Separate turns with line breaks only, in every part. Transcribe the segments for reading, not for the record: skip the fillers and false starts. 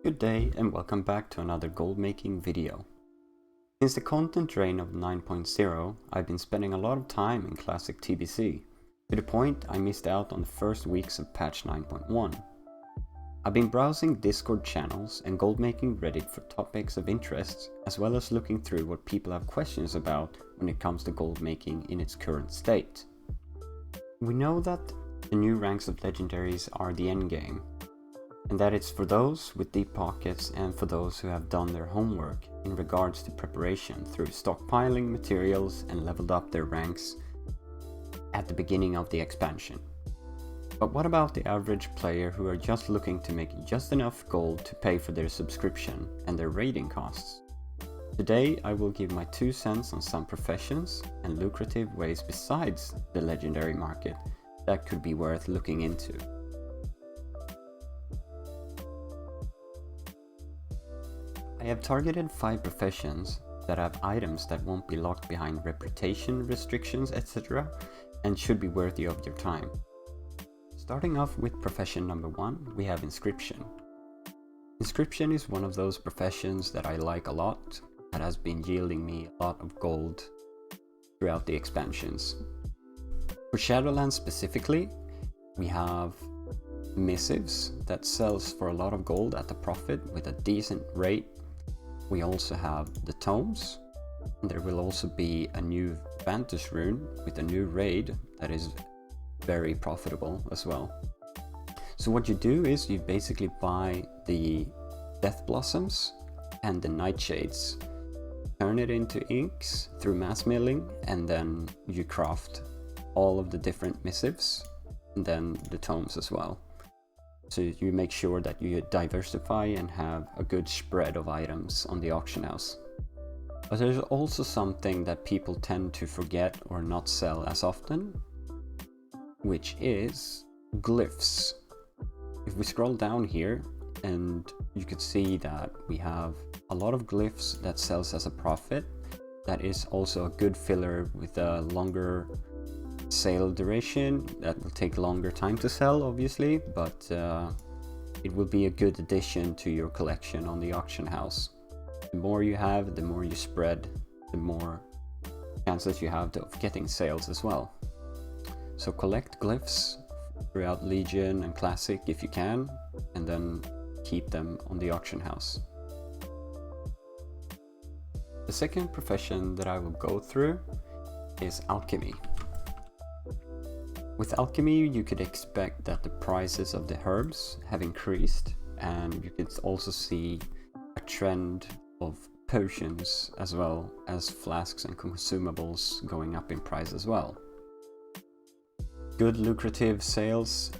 Good day and welcome back to another gold making video. Since the content drain of 9.0, I've been spending a lot of time in classic TBC, to the point I missed out on the first weeks of patch 9.1. I've been browsing Discord channels and gold making Reddit for topics of interest, as well as looking through what people have questions about when it comes to gold making in its current state. We know that the new ranks of legendaries are the endgame, and that it's for those with deep pockets and for those who have done their homework in regards to preparation through stockpiling materials and leveled up their ranks at the beginning of the expansion. But what about the average player who are just looking to make just enough gold to pay for their subscription and their raiding costs? Today I will give my 2 cents on some professions and lucrative ways besides the legendary market that could be worth looking into. I have targeted 5 professions that have items that won't be locked behind reputation restrictions, etc., and should be worthy of your time. Starting off with profession number 1, we have inscription. Inscription is one of those professions that I like a lot, that has been yielding me a lot of gold throughout the expansions. For Shadowlands specifically, we have missives that sells for a lot of gold at a profit with a decent rate. We also have the tomes, and there will also be a new Vantage rune with a new raid that is very profitable as well. So what you do is you basically buy the Death Blossoms and the Nightshades, turn it into inks through mass milling, and then you craft all of the different missives and then the tomes as well. So you make sure that you diversify and have a good spread of items on the auction house. But there's also something that people tend to forget or not sell as often, which is glyphs. If we scroll down here, and you could see that we have a lot of glyphs that sells as a profit. That is also a good filler with a longer sale duration that will take longer time to sell, obviously, but it will be a good addition to your collection on the auction house. The more you have, the more you spread, the more chances you have of getting sales as well. So collect glyphs throughout Legion and Classic if you can, and then keep them on the auction house. The second profession that I will go through is alchemy. With alchemy, you could expect that the prices of the herbs have increased, and you could also see a trend of potions as well as flasks and consumables going up in price as well. Good lucrative sales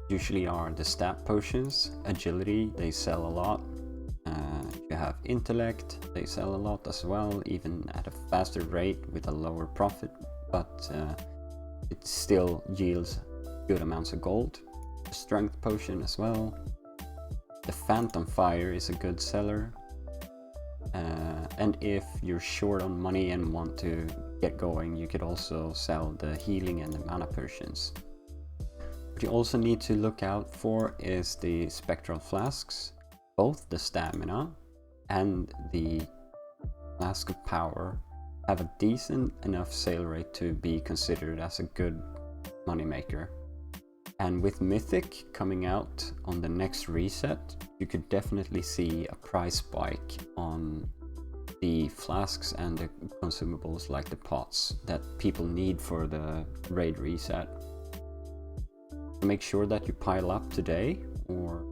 usually are the stat potions. Agility, they sell a lot. You have intellect, they sell a lot as well, even at a faster rate with a lower profit, but it still yields good amounts of gold. The strength potion as well. The phantom fire is a good seller. And if you're short on money and want to get going, you could also sell the healing and the mana potions. What you also need to look out for is the spectral flasks. Both the stamina and the flask of power have a decent enough sale rate to be considered as a good moneymaker. And with Mythic coming out on the next reset, you could definitely see a price spike on the flasks and the consumables like the pots that people need for the raid reset. So make sure that you pile up today or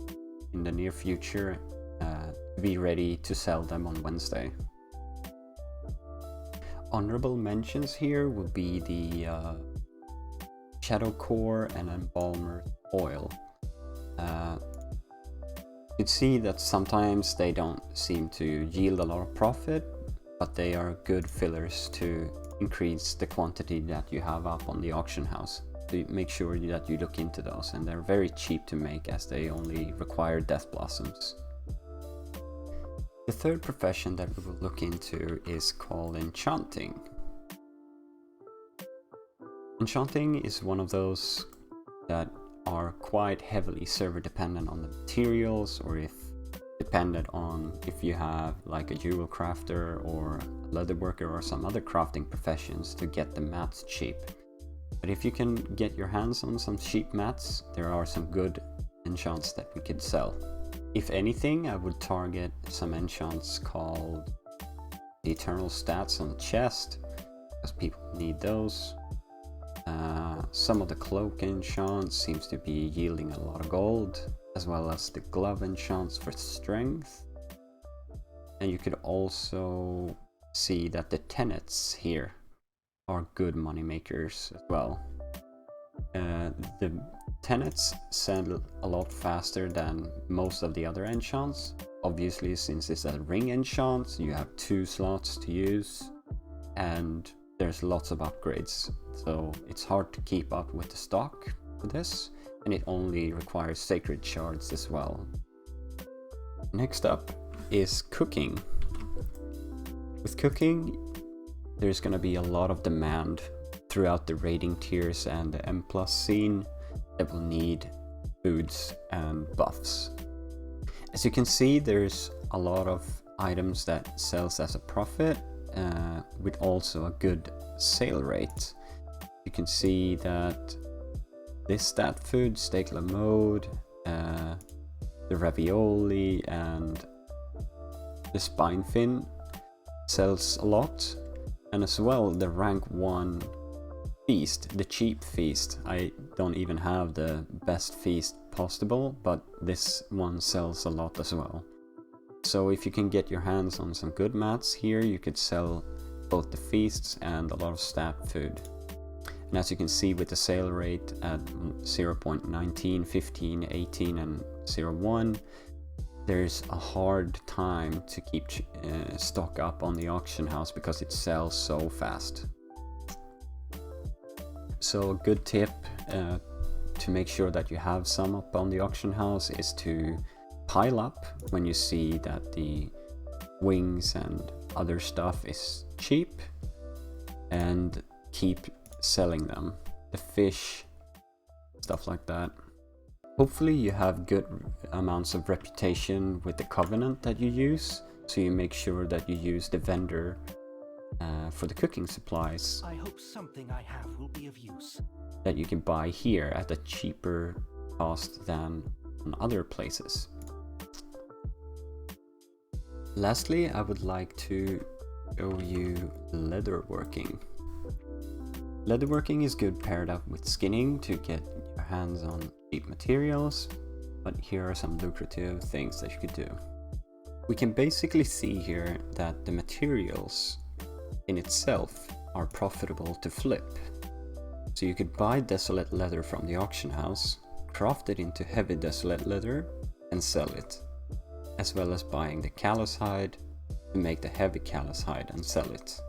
in the near future to be ready to sell them on Wednesday. Honorable mentions here would be the Shadow Core and Embalmer Oil. You'd see that sometimes they don't seem to yield a lot of profit, but they are good fillers to increase the quantity that you have up on the auction house. So make sure that you look into those, and they're very cheap to make as they only require Death Blossoms. The third profession that we will look into is called enchanting. Enchanting is one of those that are quite heavily server dependent on the materials, or if the dependent on if you have like a jewel crafter or a leather worker or some other crafting professions to get the mats cheap. But if you can get your hands on some cheap mats, there are some good enchants that we could sell. If anything, I would target some enchants called the eternal stats on the chest, because people need those. Some of the cloak enchants seems to be yielding a lot of gold, as well as the glove enchants for strength. And you could also see that the tenets here are good money makers as well. The tenets sell a lot faster than most of the other enchants. Obviously, since it's a ring enchant, you have 2 slots to use, and there's lots of upgrades, so it's hard to keep up with the stock for this, and it only requires sacred shards as well. Next up is cooking. With cooking, there's gonna be a lot of demand throughout the raiding tiers and the M+ scene that will need foods and buffs. As you can see, there's a lot of items that sells as a profit, with also a good sale rate. You can see that this stat food, steak la mode, the ravioli and the spine fin sells a lot, and as well the rank 1 feast, the cheap feast. I don't even have the best feast possible, but this one sells a lot as well. So if you can get your hands on some good mats here, you could sell both the feasts and a lot of stat food. And as you can see with the sale rate at 0.19, 15, 18 and 0.1, there's a hard time to keep stock up on the auction house because it sells so fast. So a good tip to make sure that you have some up on the auction house is to pile up when you see that the wings and other stuff is cheap, and keep selling them. The fish, stuff like that. Hopefully you have good amounts of reputation with the covenant that you use, so you make sure that you use the vendor for the cooking supplies.
I hope something I have will be of use.
That you can buy here at a cheaper cost than in other places. Lastly, I would like to show you leatherworking. Leatherworking is good paired up with skinning to get your hands on cheap materials, but here are some lucrative things that you could do. We can basically see here that the materials in itself are profitable to flip. So you could buy desolate leather from the auction house, craft it into heavy desolate leather and sell it, as well as buying the callus hide to make the heavy callus hide and sell it.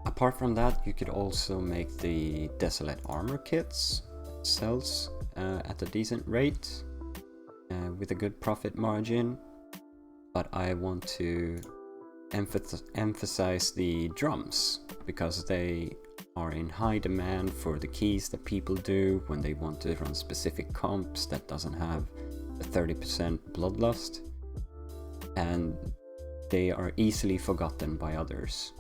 Apart from that, you could also make the desolate armor kits, sells at a decent rate with a good profit margin, but I want to emphasize the drums because they are in high demand for the keys that people do when they want to run specific comps that doesn't have a 30% bloodlust, and they are easily forgotten by others.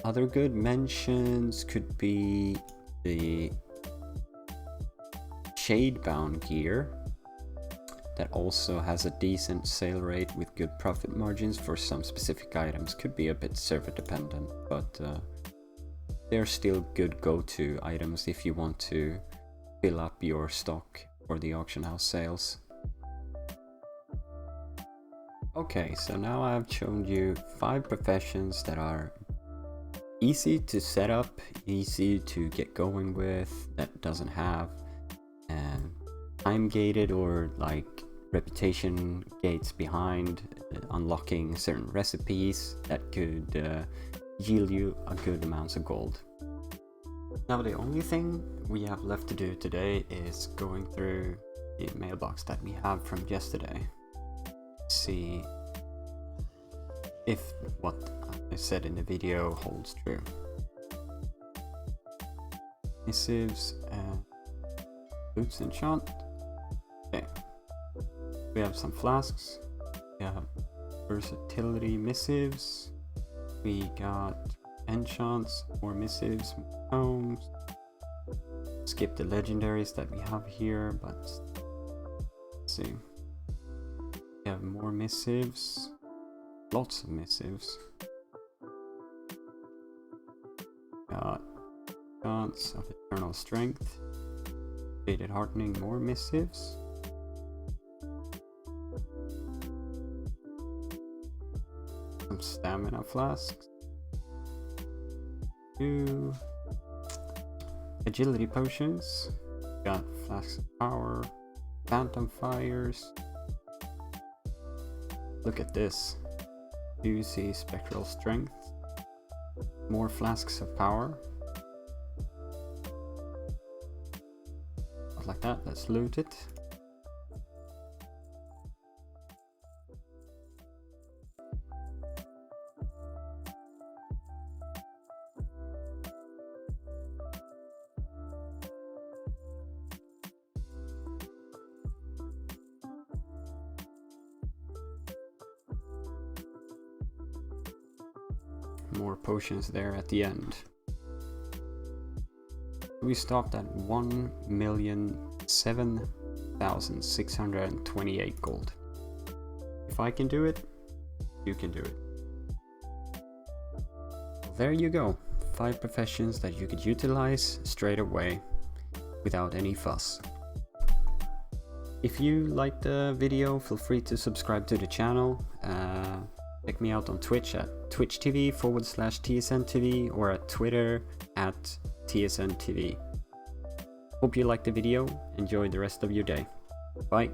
Other good mentions could be the shade-bound gear that also has a decent sale rate with good profit margins for some specific items. Could be a bit server dependent, but they're still good go-to items if you want to fill up your stock for the auction house sales. Okay, so now I've shown you 5 professions that are easy to set up, easy to get going with, that doesn't have time gated or like reputation gates behind unlocking certain recipes that could yield you a good amounts of gold. Now the only thing we have left to do today is going through the mailbox that we have from yesterday. See if what I said in the video holds true. Missives and boots enchant. Okay, We have some flasks. We have versatility missives. We got enchants, more missives, more tomes. Skip the legendaries that we have here, but let's see. We have more missives. Lots of missives. Got chance of eternal strength. Faded hardening, more missives. Some stamina flasks. 2 agility potions. Got flasks of power. Phantom fires. Look at this. Juicy spectral strength. More flasks of power. Not like that, let's loot it. More potions there at the end. We stopped at 1,007,628 gold. If I can do it, you can do it. Well, there you go. 5 professions that you could utilize straight away without any fuss. If you liked the video, feel free to subscribe to the channel. Check me out on Twitch at twitch.tv/TSNTV or at Twitter at TSNTV. Hope you liked the video. Enjoy the rest of your day. Bye.